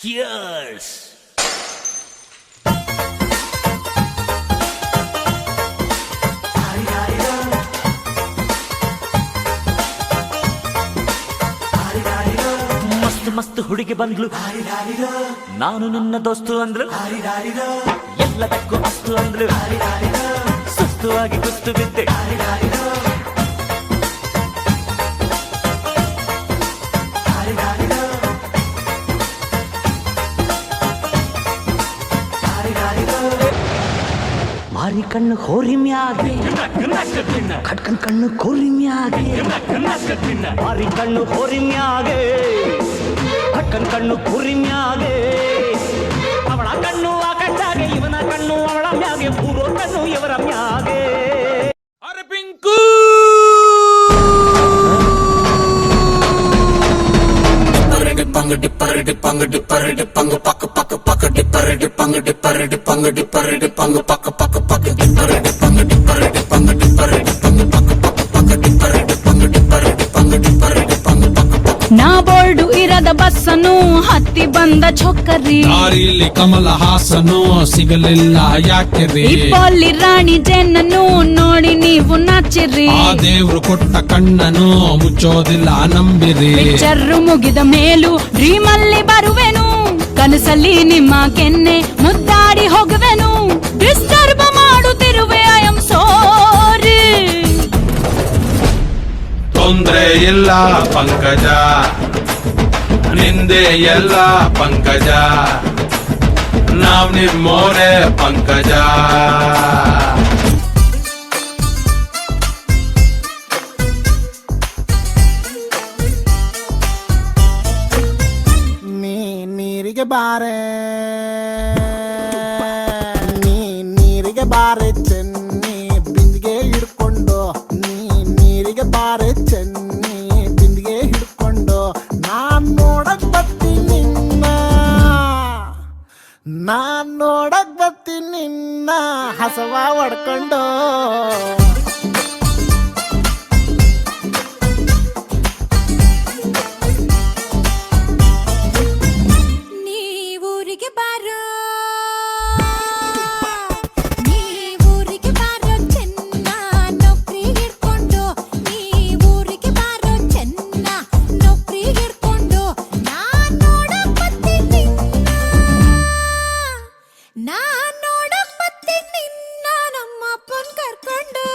Cheers! ಮಸ್ತ್ ಮಸ್ತ್ ಹುಡುಗಿ ಬಂದ್ಲು, ನಾನು ನಿನ್ನ ದೋಸ್ತು ಅಂದ್ಲು, ಎಲ್ಲದಕ್ಕೂ ಅಸ್ತು ಅಂದ್ಲು, ಸುಸ್ತು ಆಗಿ ಕುಸ್ತು ಬಿದ್ದೆ. ಮಾರಿ ಕಣ್ಣು ಹೋರಿ ಮ್ಯಾಗೆ, ಕಟ್ಕನ್ ಕಣ್ಣು ಕೋರಿ ಮ್ಯಾಗೆ, ಮಾರಿ ಕಣ್ಣು ಹೋರಿ ಮ್ಯಾಗೆ, ಕಟ್ಕನ್ ಕಣ್ಣು ಕೋರಿ ಮ್ಯಾಗೆ, ಅವಳ ಕಣ್ಣು ಆ ಕಣ್ಣಾಗೆ, ಇವನ ಕಣ್ಣು ಅವಳ ಮ್ಯಾಗೆ, ಪೂರ್ವ ಕಣ್ಣು ಇವರ ಮ್ಯಾಗೆ. ಅರೆ ಪಿಂಕು ಡಿಪ್ಪಂಗ ಡಿಪ್ಪರ ಡಿಪ್ಪಂಗ ಡಿಪ್ಪರ ಡಿಪ್ಪಂಗ ಪಕ್ಕ ಪಕ್ಕ ಪಕ್ಕ ಡಿಪ್ಪರ ಡಿಪ್ಪಂಗ ಡಿಪ್ಪರ ಡಿಪ್ಪಂಗ ಡಿಪ್ಪರ ಡಿಪ್ಪಂಗ ಪಕ್ಕ ಪಕ್ಕ ಪಕ್ಕ ಡಿಪ್ಪರ ಡಿಪ್ಪಂಗ ಡಿಪ್ಪರ ಡಿಪ್ಪಂಗ ಡಿಪ್ಪರ ಡಿಪ್ಪಂಗ ಪಕ್ಕ ಪಕ್ಕ ಪಕ್ಕ ಡಿಪ್ಪರ ಡಿಪ್ಪಂಗ ಡಿಪ್ಪರ ಡಿಪ್ಪಂಗ ಡಿಪ್ಪರ ಡಿಪ್ಪಂಗ ಪಕ್ಕ ಪಕ್ಕ. ನಾ ಬೋರ್ಡು ಇರದ ಬಸ್ಸನು ಹತ್ತಿ ಬಂದ ಚೊಕ್ಕರಿ, ದಾರಿಲಿ ಕಮಲ ಹಾಸನು ಸಿಗಲಿಲ್ಲ ಯಾಕೆ ರೀ, ಇಪ್ಪಲ್ಲಿ ರಾಣಿ ಜೇನನ್ನು ನೋಡಿ ನೀವು ನಾಚಿರಿ, ಆ ದೇವ್ರು ಕೊಟ್ಟ ಕಣ್ಣನು ಮುಚ್ಚೋದಿಲ್ಲ ನಂಬಿರಿ, ಪಿಕ್ಚರ್ ಮುಗಿದ ಮೇಲೂ ಡ್ರೀಮ್ ಅಲ್ಲಿ ಬರುವೆನು, ಕನಸಲ್ಲಿ ನಿಮ್ಮ ಕೆನ್ನೆ ಮುದ್ದಾಡಿ ಹೋಗುವೆನು, ಡಿಸ್ಟರ್ಬ್ ಮಾಡುತ್ತಿರುವೆ ಐ ಆಮ್ ಸಾರಿ. ತೊಂದ್ರೆ ಇಲ್ಲ ಪಂಕಜ, ನಿಂದೆ ಎಲ್ಲ ಪಂಕಜ, ನಾವ್ ನಿಮ್ಮೋರೆ ಪಂಕಜ. ನೀರಿಗೆ ಬಾರೆ, ನೀರಿಗೆ ಬಾರೆ ಚೆನ್ನಿ ಬಿಂದಿಗೆ ಹಿಡ್ಕೊಂಡು, ನೀರಿಗೆ ಬಾರೆ ಚೆನ್ನಿ ಬಿಂದಿಗೆ ಹಿಡ್ಕೊಂಡು, ನಾನ್ ನೋಡಕ್ ಬರ್ತೀನಿ ನಿನ್ನ, ನಾನ್ ನೋಡಕ್ ಬರ್ತೀನಿ ನಿನ್ನ ಹಸವ ಹೊಡ್ಕೊಂಡು. ನೀವೂರಿಗೆ ಬಾರೋ, ನೀವೂರಿಗೆ ಬಾರೋ ಚೆನ್ನ ನೌಕರಿ ಹಿಡ್ಕೊಂಡು, ನೀವೂರಿಗೆ ಬಾರೋ ಚೆನ್ನ ನೌಕರಿ ಹಿಡ್ಕೊಂಡು, ನಾನ್ ನೋಡಕ್ ಬರ್ತೀನಿ ನಿನ್ನ, ನಾನ್ ನೋಡಕ್ ಬರ್ತೀನಿ ನಿನ್ನ ನಮ್ಮ ಅಪ್ಪನ್ ಕರ್ಕೊಂಡು.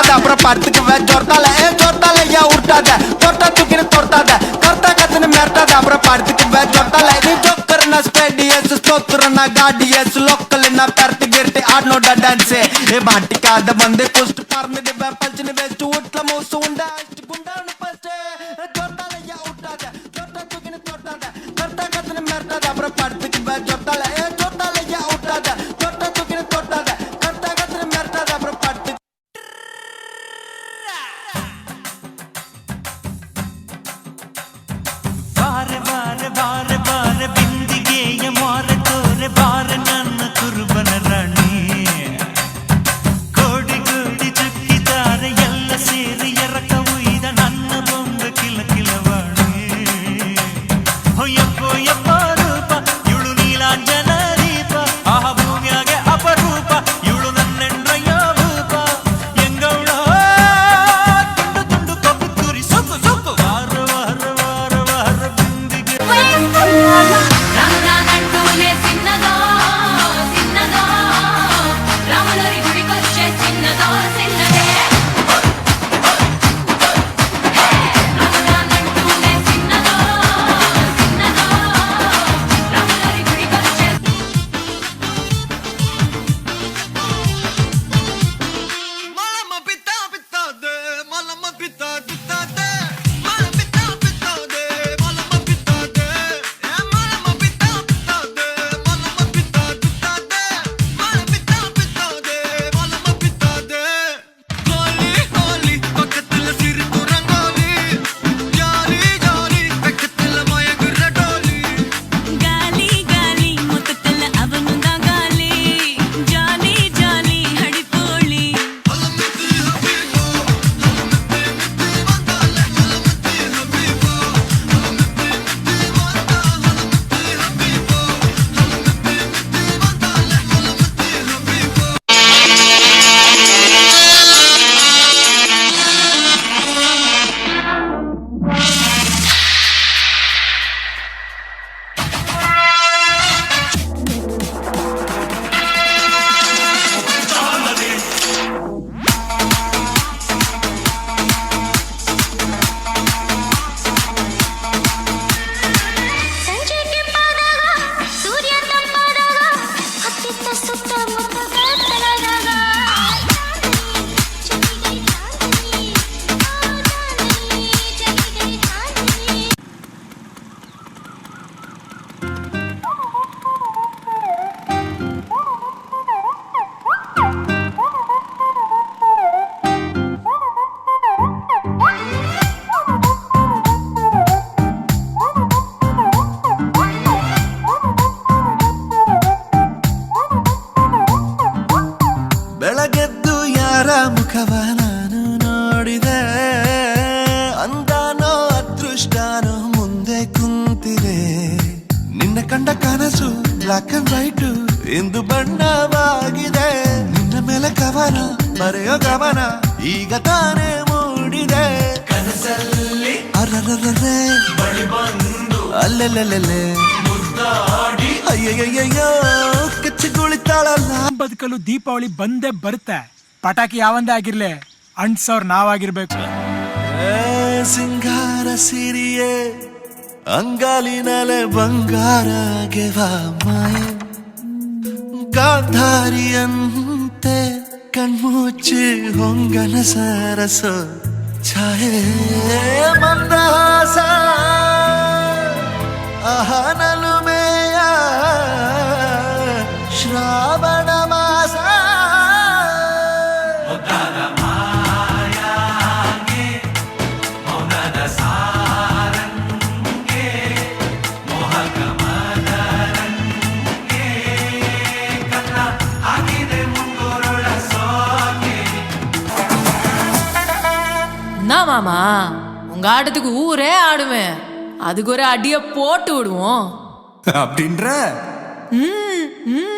மெர்த்தாத அப்புறம் படுத்துக்குவேன் ஜோர்த்தால ஜோர்த்தால ஏன் உருட்டாத தொட்டா தூக்கின்னு தொட்டாத கர்த்தா கத்துன்னு மெர்த்தாத அப்புறம் படுத்துக்குவேன் ஜோர்த்தால நீ ஜோக்கர்னா ஸ்பேடியஸ் ஸ்தோத்திரனா காடியஸ் லோக்கல்னா பெர்த்து ಗಿರ್ಟಿ ஆடனோட டான்ஸ் ஏ மாட்டிக்காத வந்து குஸ்ட் பறந்துடுவேன் பல்ச்சின்னு வேஸ்ட் வீட்ல மூசு உண்டா குண்டான்னு ஃபர்ஸ்ட் ஜோர்த்தால ஏன் உருட்டாத தொட்டா தூக்கின்னு தொட்டாத கர்த்தா கத்துன்னு மெர்த்தாத அப்புறம் படுத்துக்குவேன் ஜோர்த்தால ஜோர்த்தால ஏன் உருட்டாத தொட்டா தூக்கின்னு தொட்டாத கர்த்தா கத்துன்னு மெர்த்தாத அப்புறம் படுத்து ಬಾರೆ ಬಾರೆ ಬಾರೆ ಬಾರೆ ಬಿಂದಿಗೆಯ ಮಾರೆ ತೋರೆ ಬಾರೆ ನನ್ನ ಕುರುಬನ ರಾಣಿ ಕೋಡಿ ಕೋಡಿ ಚುಕ್ಕಿದ್ದಾರೆ ಎಲ್ಲ ಸೇರಿ ಎರಕ ಉಯ್ದ ನನ್ನ ಬೊಂಬ ಕಿಲ ಕಿಲವಾಣಿ ಹೊಯ್ಯಪ್ಪೋ ಯಪ್ಪ ರೂಪ ಇವಳು ನೀಲಾಂಜನ ದೀಪ ಆಹ ಭೂಮಿಯಾಗೆ ಅಪರೂಪ ಇವಳು ನನ್ನೆಂಡ್ರಯ್ಯ ಭೂಪ ಎಂಗೌಳ ತುಂಡು ತುಂಡು ಕೊಬ್ಬು ತುರಿ ಸೊಪ್ಪು ಸೊಪ್ಪು ವಾರ ವಾರ ವಾರ ವಾರ ಬಿಂದಿಗೆ రామనానంటూనే చిన్నదో చిన్నదో రాములరి గుడికొచ్చే చిన్నదో చిన్నదే రామనానంటూనే చిన్నదో చిన్నదో రాములరి గుడికొచ్చే Malama pita pitade, malama pita pitade, malama pita pitade, malama pitade, malama pita pitade, malama pita pitade, malama pita pitade, malama pitade. Holi holi, பக்கத்துல சிரிப்பு ரங்கோலி, ஜாலி ஜாலி, பக்கத்துல மயங்குற டோலி. ಗಾಲಿ ಗಾಲಿ ಮೊತ್ತಲ್ಲ ಅವನುಂದ ಗಾಲಿ ಜಾಲಿ ಜಾಲಿ ಹಡಿಪೋಳಿ ಸಂಜೆ ಕೆಂಪಾದಾಗ ಸೂರ್ಯ ತಂಪಾದಾಗ ಹತ್ತಿತ್ತ ಸುತ್ತ ಮುತ್ತ ತಳದಾಗ ಬೆಳಗೆದ್ದು ಯಾರ ಮುಖವ ನಾನು ನೋಡಿದೆ ಅಂದಾನೋ ಅದೃಷ್ಟನೋ ಮುಂದೆ ಕುಂತಿದೆ ನಿನ್ನ ಕಂಡ ಕನಸು ಬ್ಲಾಕ್ ಅಂಡ್ ವೈಟ್ ಇಂದು ಬಣ್ಣವಾಗಿದೆ ನಿನ್ನ ಮೇಲೆ ಕವನ ಬರೆಯೋ ಗಮನ ಈಗ ತಾನೇ ಮೂಡಿದೆ ಕನಸಲ್ಲಿ ಅರರರರೆ ಅಲ್ಲೆಲ್ಲೆಲ್ಲೆ ಅಯ್ಯಯ್ಯಯ್ಯೋ ಕಚ್ಚಿಗುಳಿತಾಳಲ್ಲ ಬದುಕಲು ದೀಪಾವಳಿ ಬಂದೇ ಬರುತ್ತೆ. ಪಟಾಕಿ ಯಾವಂದೇ ಆಗಿರ್ಲಿ ಅಂಟ್ಸೋರ್ ನಾವಾಗಿರ್ಬೇಕು. ಸಿಂಗಾರ ಸಿರಿಯೇ ಅಂಗಾಲಿನಲೆ ಬಂಗಾರ ಗೆವಾ ಮಾಯೆ ಗಾಂಧಾರಿಯಂತೆ ಕಣ್ಮುಚ್ಚಿ ಹೊಂಗನ ಸರಸೋ ಛಾಯೆ ಮಂದಹಾಸ ಅಹನಲುಮೆಯ ಶ್ರಾವಣ ಮಾಸ என்ன மாமா உங்க ஆட்டத்துக்கு ஊரே ஆடுவேன், அதுக்கு ஒரு அடிய போட்டு விடுவோம் அப்படின்ற ம் ம்